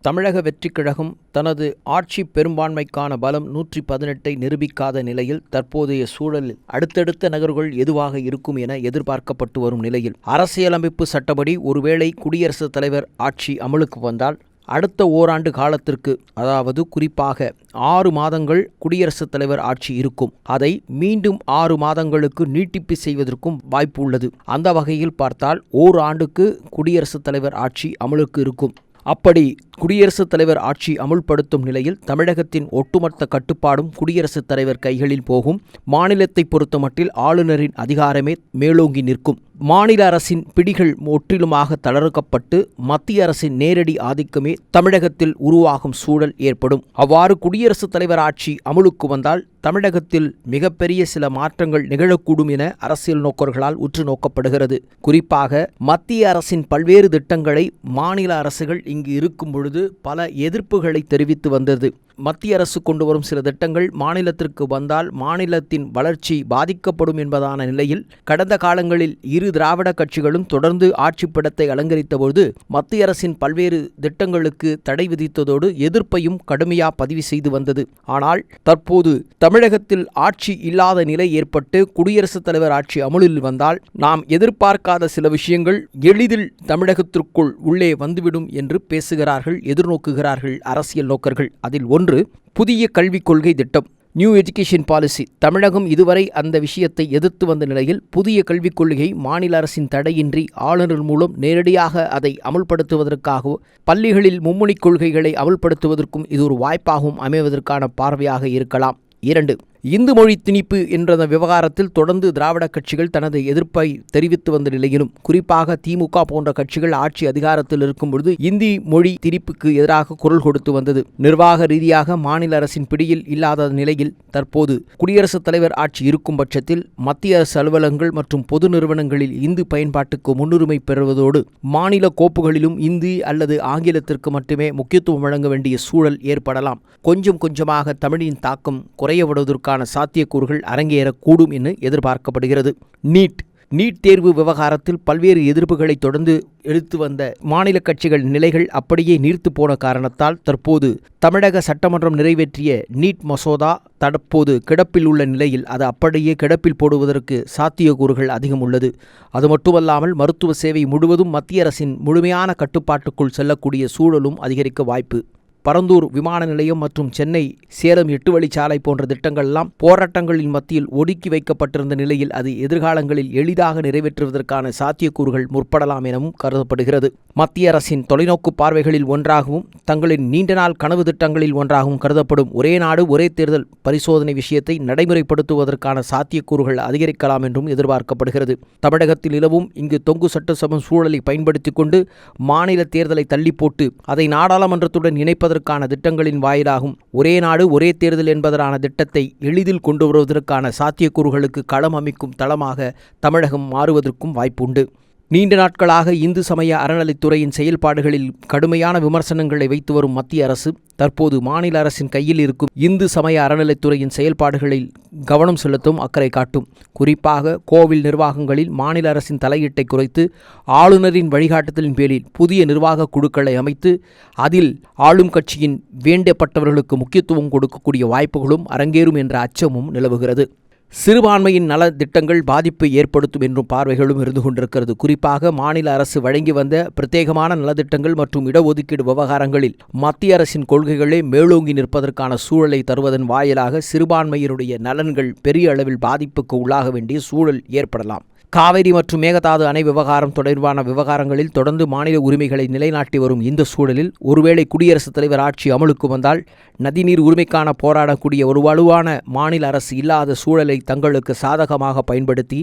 தமிழக வெற்றிக் கழகம் தனது ஆட்சி பெரும்பான்மைக்கான பலம் 118ஐ நிரூபிக்காத நிலையில் தற்போதைய சூழலில் அடுத்தடுத்த நகர்வுகள் எதுவாக இருக்கும் என எதிர்பார்க்கப்பட்டு வரும் நிலையில் அரசியலமைப்பு சட்டப்படி ஒருவேளை குடியரசுத் தலைவர் ஆட்சி அமலுக்கு வந்தால் அடுத்த ஓராண்டு காலத்திற்கு, அதாவது குறிப்பாக 6 மாதங்கள் குடியரசுத் தலைவர் ஆட்சி இருக்கும். அதை மீண்டும் 6 மாதங்களுக்கு நீட்டிப்பு செய்வதற்கும் வாய்ப்பு உள்ளது. அந்த வகையில் பார்த்தால் ஓராண்டுக்கு குடியரசுத் தலைவர் ஆட்சி அமலுக்கு இருக்கும். அப்படி குடியரசுத் தலைவர் ஆட்சி அமுல்படுத்தும் நிலையில் தமிழகத்தின் ஒட்டுமொத்த கட்டுப்பாடும் குடியரசுத் தலைவர் கைகளில் போகும். மாநிலத்தை பொறுத்தமட்டில் ஆளுநரின் அதிகாரமே மேலோங்கி நிற்கும். மாநில அரசின் பிடிகள் முற்றிலுமாக தளர்க்கப்பட்டு மத்திய அரசின் நேரடி ஆதிக்கமே தமிழகத்தில் உருவாகும் சூழல் ஏற்படும். அவ்வாறு குடியரசுத் தலைவர் ஆட்சி அமுலுக்கு வந்தால் தமிழகத்தில் மிகப்பெரிய சில மாற்றங்கள் நிகழக்கூடும் என அரசியல் நோக்கர்களால் உற்று நோக்கப்படுகிறது. குறிப்பாக மத்திய அரசின் பல்வேறு திட்டங்களை மாநில அரசுகள் இங்கு இருக்கும் பொழுது பல எதிர்ப்புகளை தெரிவித்து வந்தது. மத்திய அரசு கொண்டு வரும் சில திட்டங்கள் மாநிலத்திற்கு வந்தால் மாநிலத்தின் வளர்ச்சி பாதிக்கப்படும் என்பதான நிலையில் கடந்த காலங்களில் இரு திராவிட கட்சிகளும் தொடர்ந்து ஆட்சி படத்தை அலங்கரித்தபோது மத்திய அரசின் பல்வேறு திட்டங்களுக்கு தடை விதித்ததோடு எதிர்ப்பையும் கடுமையாக பதிவு செய்து வந்தது. ஆனால் தற்போது தமிழகத்தில் ஆட்சி இல்லாத நிலை ஏற்பட்டு குடியரசுத் தலைவர் ஆட்சி அமுலில் வந்தால் நாம் எதிர்பார்க்காத சில விஷயங்கள் எளிதில் தமிழகத்திற்குள் உள்ளே வந்துவிடும் என்று பேசுகிறார்கள், எதிர்நோக்குகிறார்கள் அரசியல் நோக்கர்கள். அதில் ஒன்று புதிய கல்விக் கொள்கை திட்டம், நியூ எஜுகேஷன் பாலிசி. தமிழகம் இதுவரை அந்த விஷயத்தை எதிர்த்து வந்த நிலையில் புதிய கல்விக் கொள்கை மாநில அரசின் தடையின்றி ஆளுநர் மூலம் நேரடியாக அதை அமுல்படுத்துவதற்காகவும் பள்ளிகளில் மும்மொழிக் கொள்கைகளை அமுல்படுத்துவதற்கும் இது ஒரு வாய்ப்பாகவும் அமைவதற்கான பார்வையாக இருக்கலாம். 2. இந்து மொழி திணிப்பு என்ற விவகாரத்தில் தொடர்ந்து திராவிட கட்சிகள் தனது எதிர்ப்பை தெரிவித்து வந்த நிலையிலும் குறிப்பாக திமுக போன்ற கட்சிகள் ஆட்சி அதிகாரத்தில் இருக்கும் பொழுது இந்தி மொழி திணிப்புக்கு எதிராக குரல் கொடுத்து வந்தது. நிர்வாக ரீதியாக மாநில அரசின் பிடியில் இல்லாத நிலையில் தற்போது குடியரசுத் தலைவர் ஆட்சி இருக்கும் பட்சத்தில் மத்திய அரசு அலுவலகங்கள் மற்றும் பொது நிறுவனங்களில் இந்தி பயன்பாட்டுக்கு முன்னுரிமை பெறுவதோடு மாநில கோப்புகளிலும் இந்தி அல்லது ஆங்கிலத்திற்கு மட்டுமே முக்கியத்துவம் வழங்க வேண்டிய சூழல் ஏற்படலாம். கொஞ்சம் கொஞ்சமாக தமிழின் தாக்கம் குறையப்படுவதற்கான சாத்தியக்கூறுகள் அரங்கேறக்கூடும் என எதிர்பார்க்கப்படுகிறது. நீட் தேர்வு விவகாரத்தில் பல்வேறு எதிர்ப்புகளை தொடர்ந்து எடுத்து வந்த மாநில கட்சிகள் நிலைகள் அப்படியே நீர்த்து போன காரணத்தால் தற்போது தமிழக சட்டமன்றம் நிறைவேற்றிய நீட் மசோதா தற்போது கிடப்பில் உள்ள நிலையில் அது அப்படியே கிடப்பில் போடுவதற்கு சாத்தியக்கூறுகள் அதிகம் உள்ளது. அது மட்டுமல்லாமல் மருத்துவ சேவை முழுவதும் மத்திய அரசின் முழுமையான கட்டுப்பாட்டுக்குள் செல்லக்கூடிய சூழலும் அதிகரிக்க வாய்ப்பு. பரந்தூர் விமான நிலையம் மற்றும் சென்னை சேலம் 8 வழிச்சாலை போன்ற திட்டங்கள்லாம் போராட்டங்களின் மத்தியில் ஒடுக்கி வைக்கப்பட்டிருந்த நிலையில் அது எதிர்காலங்களில் எளிதாக நிறைவேற்றுவதற்கான சாத்தியக்கூறுகள் முற்படலாம் எனவும் கருதப்படுகிறது. மத்திய அரசின் தொலைநோக்கு பார்வைகளில் ஒன்றாகவும் தங்களின் நீண்ட நாள் கனவு திட்டங்களில் ஒன்றாகவும் கருதப்படும் ஒரே நாடு ஒரே தேர்தல் பரிசோதனை விஷயத்தை நடைமுறைப்படுத்துவதற்கான சாத்தியக்கூறுகள் அதிகரிக்கலாம் என்றும் எதிர்பார்க்கப்படுகிறது. தமிழகத்தில் நிலவும் இங்கு தொங்கு சட்டசபை சூழலை பயன்படுத்திக் கொண்டு மாநில தேர்தலை தள்ளி போட்டு அதை நாடாளுமன்றத்துடன் இணைப்பதற்கான திட்டங்களின் வாயிலாகும் ஒரே நாடு ஒரே தேர்தல் என்பதற்கான திட்டத்தை எளிதில் கொண்டு வருவதற்கான சாத்தியக்கூறுகளுக்கு களம் அமைக்கும் தளமாக தமிழகம் மாறுவதற்கும் வாய்ப்புண்டு. நீண்ட நாட்களாக இந்து சமய அறநிலைத்துறையின் செயல்பாடுகளில் கடுமையான விமர்சனங்களை வைத்து வரும் மத்திய அரசு தற்போது மாநில அரசின் கையில் இருக்கும் இந்து சமய அறநிலைத்துறையின் செயல்பாடுகளில் கவனம் செலுத்தும் அக்கறை காட்டும். குறிப்பாக கோவில் நிர்வாகங்களில் மாநில அரசின் தலையீட்டை குறைத்து ஆளுநரின் வழிகாட்டுதலின் பேரில் புதிய நிர்வாக குழுக்களை அமைத்து அதில் ஆளும் கட்சியின் வேண்டப்பட்டவர்களுக்கு முக்கியத்துவம் கொடுக்கக்கூடிய வாய்ப்புகளும் அரங்கேறும் என்ற அச்சமும் நிலவுகிறது. சிறுபான்மையின் நல திட்டங்கள் பாதிப்பை ஏற்படுத்தும் என்றும் பார்வைகளும் இருந்து கொண்டிருக்கிறது. குறிப்பாக மாநில அரசு வழங்கி வந்த பிரத்யேகமான நலத்திட்டங்கள் மற்றும் இடஒதுக்கீடு விவகாரங்களில் மத்திய அரசின் கொள்கைகளே மேலோங்கி நிற்பதற்கான சூழலை தருவதன் வாயிலாக சிறுபான்மையினுடைய நலன்கள் பெரிய அளவில் பாதிப்புக்கு உள்ளாக வேண்டிய சூழல் ஏற்படலாம். காவிரி மற்றும் மேகதாது அணை விவகாரம் தொடர்பான விவகாரங்களில் தொடர்ந்து மாநில உரிமைகளை நிலைநாட்டி வரும் இந்த சூழலில் ஒருவேளை குடியரசுத் தலைவர் ஆட்சி அமலுக்கு வந்தால் நதிநீர் உரிமைக்கான போராடக்கூடிய ஒரு வலுவான மாநில அரசு இல்லாத சூழலை தங்களுக்கு சாதகமாக பயன்படுத்தி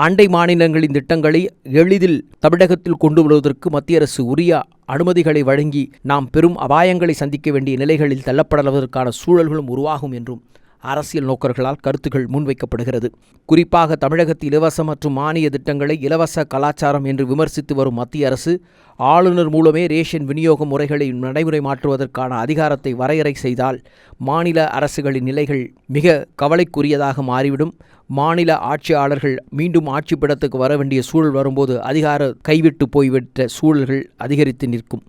அண்டை மாநிலங்களின் திட்டங்களை எளிதில் தமிழகத்தில் கொண்டு வருவதற்கு மத்திய அரசு உரிய அனுமதிகளை வழங்கி நாம் பெரும் அபாயங்களை சந்திக்க வேண்டிய நிலைகளில் தள்ளப்படுவதற்கான சூழல்களும் உருவாகும் என்றும் அரசியல் நோக்கர்களால் கருத்துக்கள் முன்வைக்கப்படுகிறது. குறிப்பாக தமிழகத்தில் இலவச மற்றும் மானிய திட்டங்களை இலவச கலாச்சாரம் என்று விமர்சித்து வரும் மத்திய அரசு ஆளுநர் மூலமே ரேஷன் விநியோக முறைகளை நடைமுறை மாற்றுவதற்கான அதிகாரத்தை வரையறை செய்தால் மாநில அரசுகளின் நிலைகள் மிக கவலைக்குரியதாக மாறிவிடும். மாநில ஆட்சியாளர்கள் மீண்டும் ஆட்சி பீடத்துக்கு வர வேண்டிய சூழல் வரும்போது அதிகார கைவிட்டு போய்விட்ட சூழல்கள் அதிகரித்து நிற்கும்.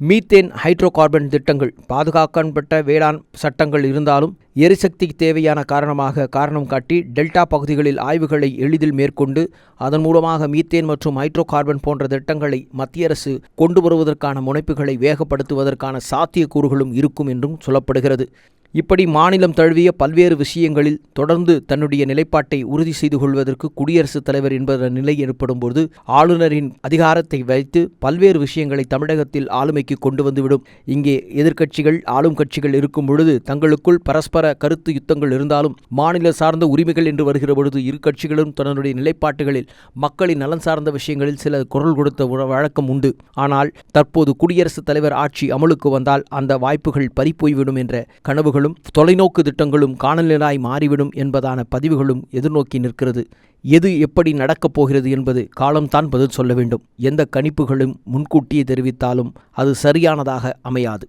மீத்தேன் ஹைட்ரோ கார்பன் திட்டங்கள் பாதுகாக்கப்பட்ட வேளாண் சட்டங்கள் இருந்தாலும் எரிசக்திக்கு தேவையான காரணம் காட்டி டெல்டா பகுதிகளில் ஆய்வுகளை எளிதில் மேற்கொண்டு அதன் மூலமாக மீத்தேன் மற்றும் ஹைட்ரோ கார்பன் போன்ற திட்டங்களை மத்திய அரசு கொண்டு வருவதற்கான முனைப்புகளை வேகப்படுத்துவதற்கான சாத்தியக்கூறுகளும் இருக்கும் என்றும் சொல்லப்படுகிறது. இப்படி மாநிலம் தழுவிய பல்வேறு விஷயங்களில் தொடர்ந்து தன்னுடைய நிலைப்பாட்டை உறுதி செய்து கொள்வதற்கு குடியரசுத் தலைவர் என்பத நிலை ஏற்படும்போது ஆளுநரின் அதிகாரத்தை வைத்து பல்வேறு விஷயங்களை தமிழகத்தில் ஆளுமைக்கு கொண்டு வந்துவிடும். இங்கே எதிர்க்கட்சிகள் ஆளும் கட்சிகள் இருக்கும் பொழுது தங்களுக்குள் பரஸ்பர கருத்து யுத்தங்கள் இருந்தாலும் மாநில சார்ந்த உரிமைகள் என்று வருகிற பொழுது இரு கட்சிகளும் தன்னுடைய நிலைப்பாட்டுகளில் மக்களின் நலன் சார்ந்த விஷயங்களில் சில குரல் கொடுத்த வழக்கம் உண்டு. ஆனால் தற்போது குடியரசுத் தலைவர் ஆட்சி அமலுக்கு வந்தால் அந்த வாய்ப்புகள் பறிப்போய்விடும் என்ற கனவுகள் தொலைநோக்கு திட்டங்களும் காணலினாய் மாறிவிடும் என்பதான பதிவுகளும் எதிர்நோக்கி நிற்கிறது. எது எப்படி நடக்கப் போகிறது என்பது காலம்தான் பதில் சொல்ல வேண்டும். எந்த கணிப்புகளும் முன்கூட்டியே தெரிவித்தாலும் அது சரியானதாக அமையாது.